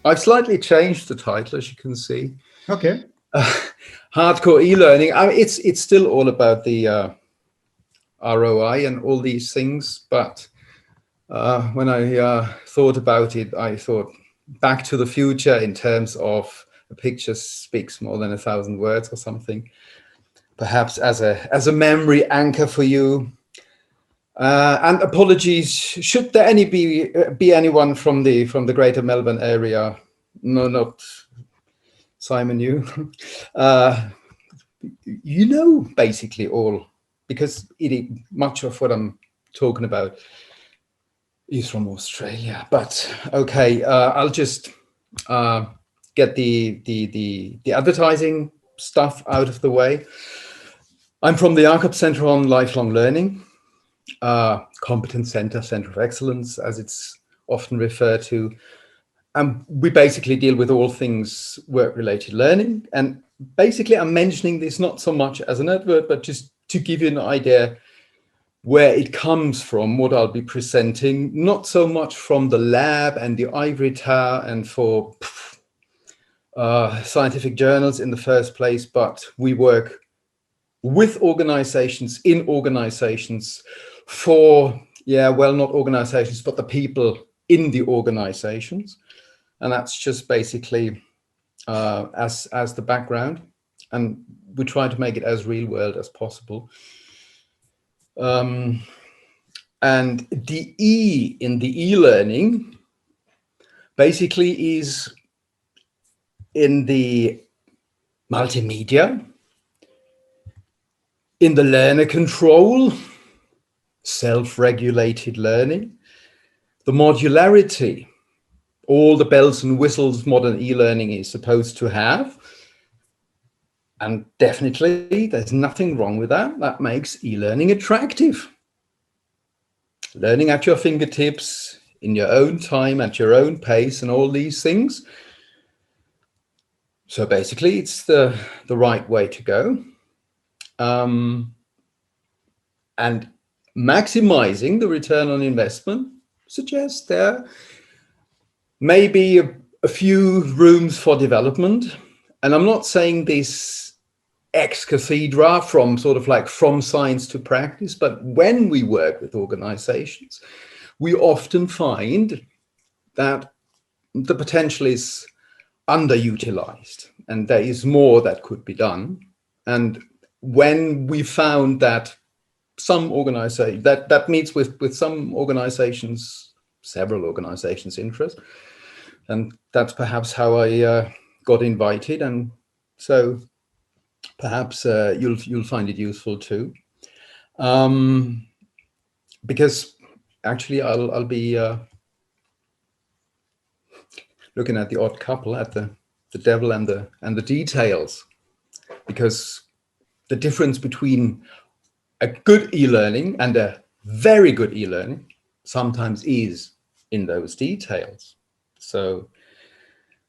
I've slightly changed the title, as you can see. Okay. Hardcore e-learning. I mean, it's still all about the ROI and all these things, but when I thought about it, I thought back to the future in terms of a picture speaks more than 1,000 words or something. Perhaps as a memory anchor for you. And apologies, should there be anyone from the Greater Melbourne area? No, not Simon. You, you know, basically all, because much of what I'm talking about is from Australia. But okay, I'll just get the advertising stuff out of the way. I'm from the Jakob Centre on Lifelong Learning, Competence Centre, Centre of Excellence, as it's often referred to. We basically deal with all things work-related learning. And basically, I'm mentioning this not so much as an advert, but just to give you an idea where it comes from, what I'll be presenting, not so much from the lab and the ivory tower and for scientific journals in the first place, but we work with organizations, in organizations, for, well, not organizations, but the people in the organizations. And that's just basically as the background. And we try to make it as real world as possible. And the E in the e-learning basically is in the multimedia, in the learner control, self-regulated learning, the modularity, all the bells and whistles modern e-learning is supposed to have. And definitely there's nothing wrong with that. That makes e-learning attractive. Learning at your fingertips, in your own time, at your own pace, and all these things. So basically it's the right way to go. And maximizing the return on investment suggests there may be a few rooms for development. And I'm not saying this ex cathedra from sort of like from science to practice, but when we work with organizations, we often find that the potential is underutilized and there is more that could be done. And when we found that some organization that meets with some organizations, several organizations' interest, and that's perhaps how I got invited. And so perhaps you'll find it useful too, because actually I'll be looking at the odd couple, at the devil and the details, because the difference between a good e-learning and a very good e-learning sometimes is in those details. So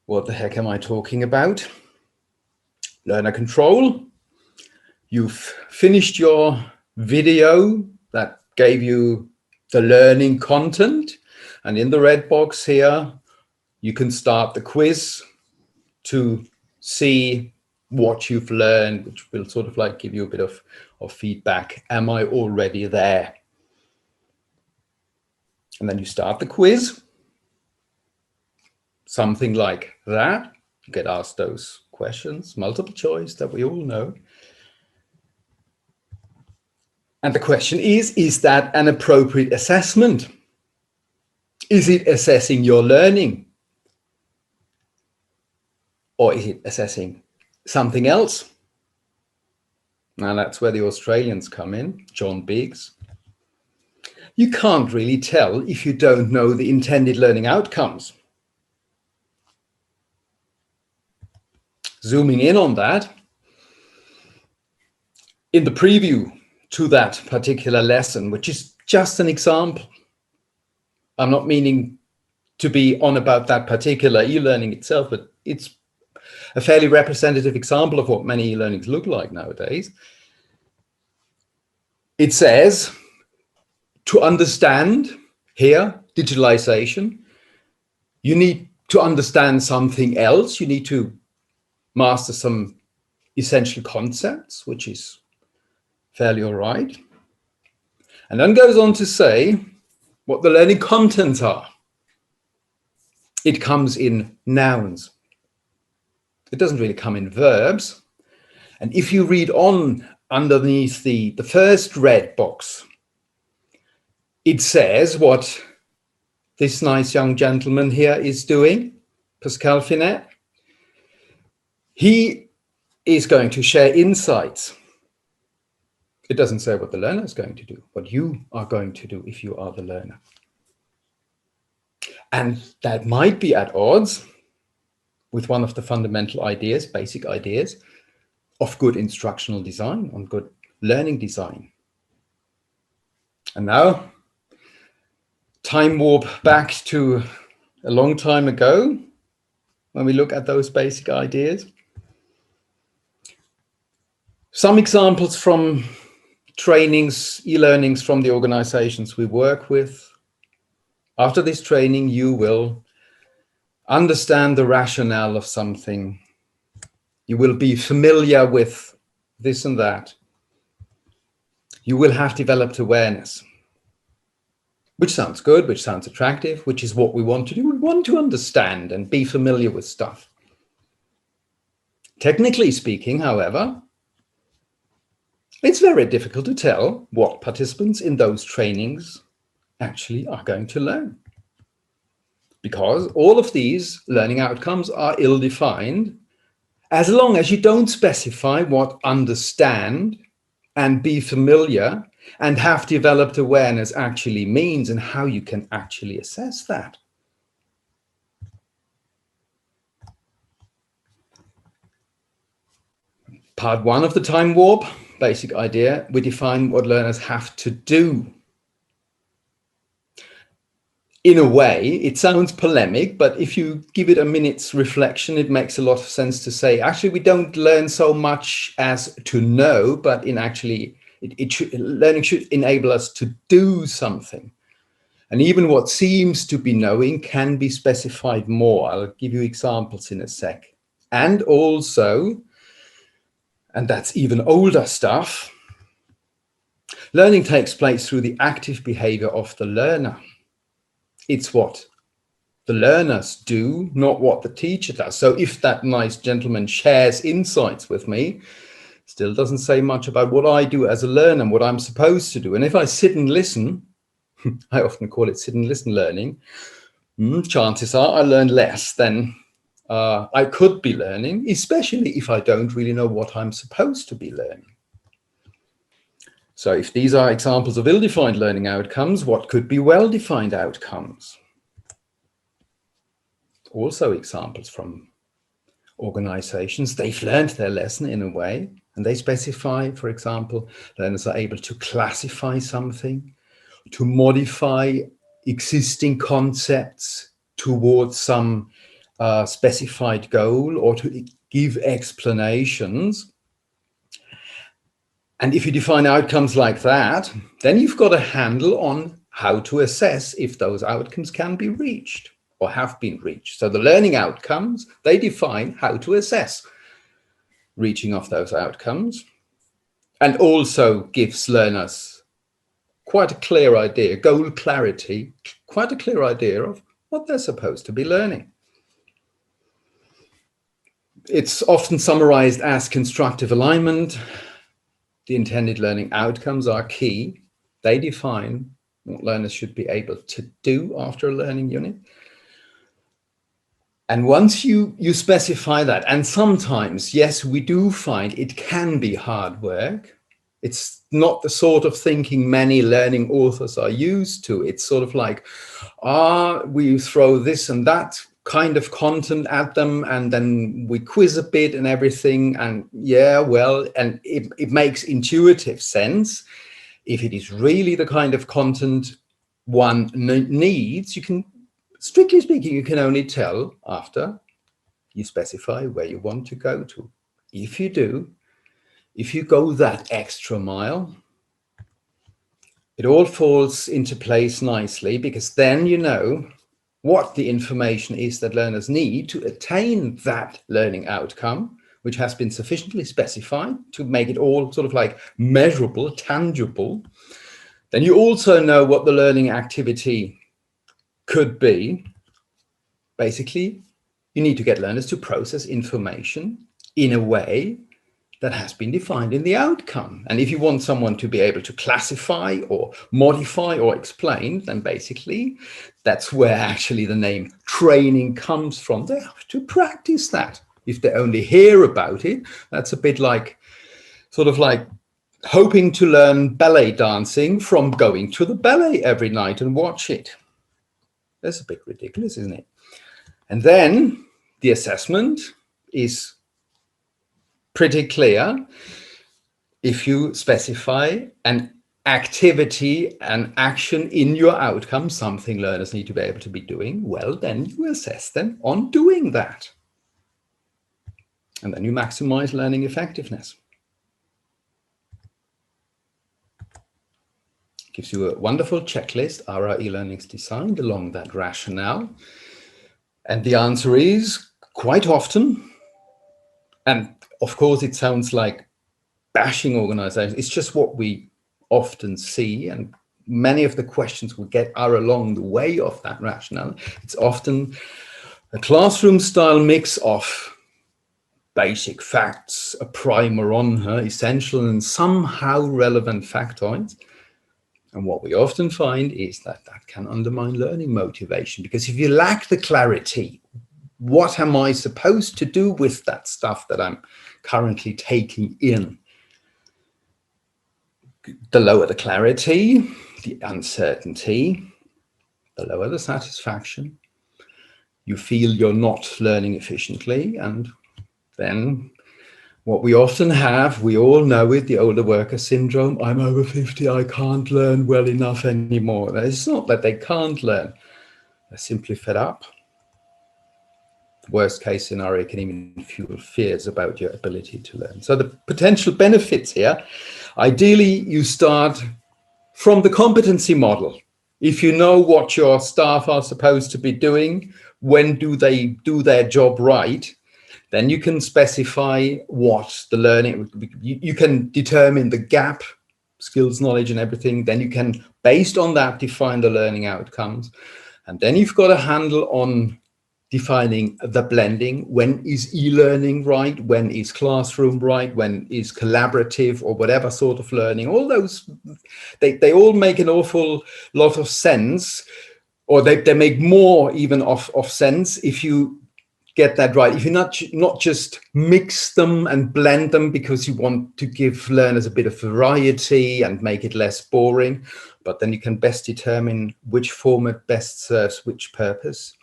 what the heck am I talking about? Learner control. You've finished your video that gave you the learning content. And in the red box here, you can start the quiz to see what you've learned, which will sort of like give you a bit of feedback. Am I already there? And then you start the quiz. Something like that. You get asked those questions, multiple choice that we all know. And the question is that an appropriate assessment? Is it assessing your learning? Or is it assessing something else? Now that's where the Australians come in, John Biggs. You can't really tell if you don't know the intended learning outcomes. Zooming in on that, in the preview to that particular lesson, which is just an example, I'm not meaning to be on about that particular e-learning itself, but it's a fairly representative example of what many e-learnings look like nowadays. It says, to understand here digitalization, you need to understand something else, you need to master some essential concepts, which is fairly all right. And then goes on to say what the learning contents are. It comes in nouns. It doesn't really come in verbs. And if you read on underneath the first red box, it says what this nice young gentleman here is doing, Pascal Finet. He is going to share insights. It doesn't say what the learner is going to do, what you are going to do if you are the learner. And that might be at odds with one of the fundamental ideas, basic ideas of good instructional design, on good learning design. And now, time warp back to a long time ago when we look at those basic ideas. Some examples from trainings, e-learnings from the organizations we work with. After this training, you will understand the rationale of something. You will be familiar with this and that. You will have developed awareness, which sounds good, which sounds attractive, which is what we want to do. We want to understand and be familiar with stuff. Technically speaking, however, it's very difficult to tell what participants in those trainings actually are going to learn, because all of these learning outcomes are ill-defined as long as you don't specify what understand and be familiar and have developed awareness actually means and how you can actually assess that. Part one of the time warp, basic idea, we define what learners have to do. In a way, it sounds polemic, but if you give it a minute's reflection, it makes a lot of sense to say, actually, we don't learn so much as to know, but in actually, learning should enable us to do something. And even what seems to be knowing can be specified more. I'll give you examples in a sec. And also, and that's even older stuff, learning takes place through the active behavior of the learner. It's what the learners do, not what the teacher does. So if that nice gentleman shares insights with me, still doesn't say much about what I do as a learner and what I'm supposed to do. And if I sit and listen, I often call it sit and listen learning, chances are I learn less than I could be learning, especially if I don't really know what I'm supposed to be learning. So if these are examples of ill-defined learning outcomes, what could be well-defined outcomes? Also examples from organizations. They've learned their lesson in a way, and they specify, for example, learners are able to classify something, to modify existing concepts towards some specified goal, or to give explanations. And if you define outcomes like that, then you've got a handle on how to assess if those outcomes can be reached or have been reached. So the learning outcomes, they define how to assess reaching of those outcomes, and also gives learners quite a clear idea, goal clarity, quite a clear idea of what they're supposed to be learning. It's often summarized as constructive alignment. The intended learning outcomes are key. They define what learners should be able to do after a learning unit. And once you specify that, and sometimes, yes, we do find it can be hard work. It's not the sort of thinking many learning authors are used to. It's sort of like, we throw this and that kind of content at them, and then we quiz a bit and everything, and yeah, well, and it makes intuitive sense. If it is really the kind of content one needs, you can, strictly speaking, you can only tell after you specify where you want to go to. If you do, if you go that extra mile, it all falls into place nicely, because then you know what the information is that learners need to attain that learning outcome, which has been sufficiently specified to make it all sort of like measurable, tangible. Then you also know what the learning activity could be. Basically, you need to get learners to process information in a way that has been defined in the outcome. And if you want someone to be able to classify or modify or explain, then basically that's where actually the name training comes from. They have to practice that. If they only hear about it, that's a bit like, sort of like hoping to learn ballet dancing from going to the ballet every night and watch it. That's a bit ridiculous, isn't it? And then the assessment is pretty clear. If you specify an activity, an action in your outcome, something learners need to be able to be doing, well, then you assess them on doing that. And then you maximize learning effectiveness. Gives you a wonderful checklist. Are our e-learnings designed along that rationale? And the answer is quite often. And of course, it sounds like bashing organizations. It's just what we often see. And many of the questions we get are along the way of that rationale. It's often a classroom style mix of basic facts, a primer on her, essential and somehow relevant factoids. And what we often find is that that can undermine learning motivation, because if you lack the clarity, what am I supposed to do with that stuff that I'm currently taking in? The lower the clarity, the uncertainty, the lower the satisfaction. You feel you're not learning efficiently, and then what we often have, we all know it, the older worker syndrome. I'm over 50, I can't learn well enough anymore. It's not that they can't learn, they're simply fed up. Worst case scenario can even fuel fears about your ability to learn. So the potential benefits here, ideally you start from the competency model. If you know what your staff are supposed to be doing, when do they do their job right, then you can specify what the learning, you can determine the gap, skills, knowledge, and everything. Then you can, based on that, define the learning outcomes. And then you've got a handle on defining the blending. When is e-learning right? When is classroom right? When is collaborative or whatever sort of learning? All those, they all make an awful lot of sense, or they make more even of sense if you get that right. If you not just mix them and blend them because you want to give learners a bit of variety and make it less boring, but then you can best determine which format best serves which purpose.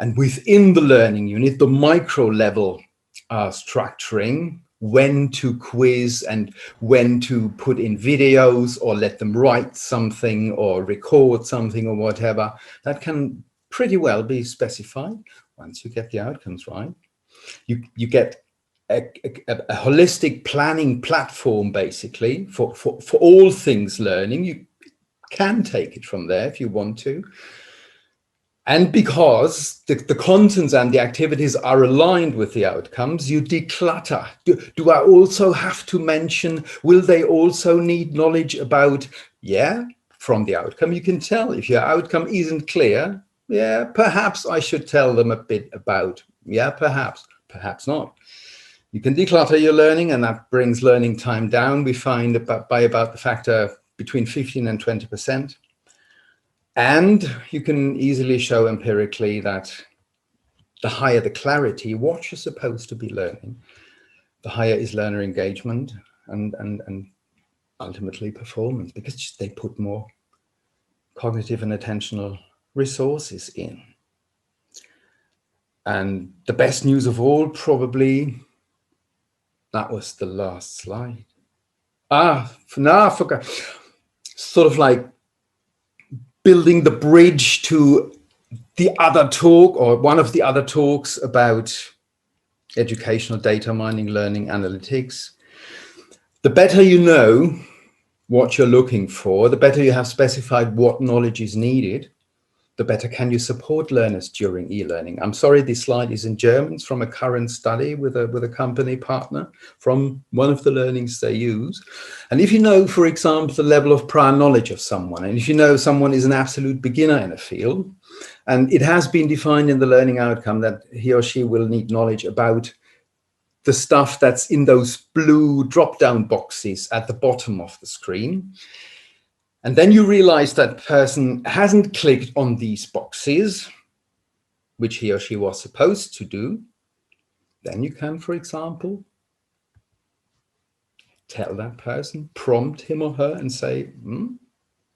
And within the learning unit, the micro level structuring, when to quiz and when to put in videos or let them write something or record something or whatever, that can pretty well be specified. Once you get the outcomes right, you get a holistic planning platform, basically, for all things learning. You can take it from there if you want to. And because the contents and the activities are aligned with the outcomes, you declutter. Do I also have to mention, will they also need knowledge about, yeah, from the outcome you can tell. If your outcome isn't clear, yeah, perhaps I should tell them a bit about, yeah, perhaps not. You can declutter your learning, and that brings learning time down, we find, by about the factor between 15 and 20%. And you can easily show empirically that the higher the clarity, what you're supposed to be learning, the higher is learner engagement and ultimately performance, because they put more cognitive and attentional resources in. And the best news of all, probably, that was the last slide. I forgot. Sort of like building the bridge to the other talk, or one of the other talks about educational data mining, learning analytics. The better you know what you're looking for, the better you have specified what knowledge is needed, the better can you support learners during e-learning. I'm sorry, this slide is in German. It's from a current study with a company partner from one of the learnings they use. And if you know, for example, the level of prior knowledge of someone, and if you know someone is an absolute beginner in a field, and it has been defined in the learning outcome that he or she will need knowledge about the stuff that's in those blue drop-down boxes at the bottom of the screen. And then you realize that person hasn't clicked on these boxes, which he or she was supposed to do. Then you can, for example, tell that person, prompt him or her and say,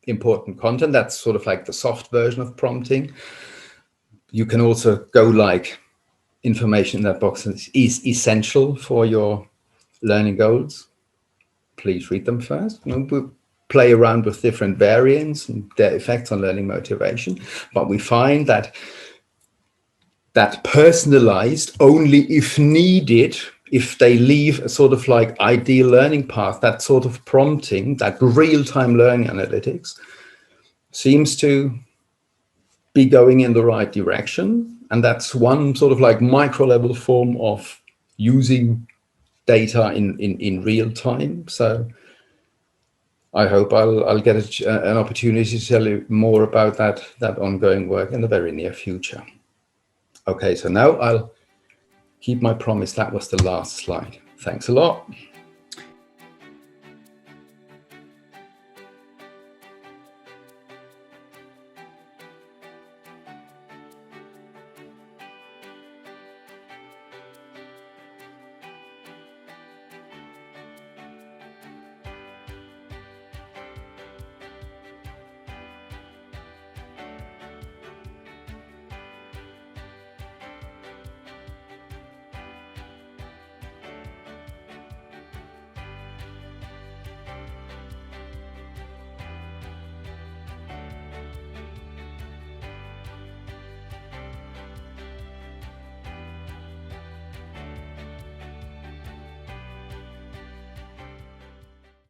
important content. That's sort of like the soft version of prompting. You can also go like, information in that box is essential for your learning goals. Please read them first. We'll play around with different variants and their effects on learning motivation. But we find that personalized only if needed, if they leave a sort of like ideal learning path, that sort of prompting, that real-time learning analytics seems to be going in the right direction. And that's one sort of like micro level form of using data in real time. So I hope I'll get an opportunity to tell you more about that ongoing work in the very near future. Okay, so now I'll keep my promise. That was the last slide. Thanks a lot.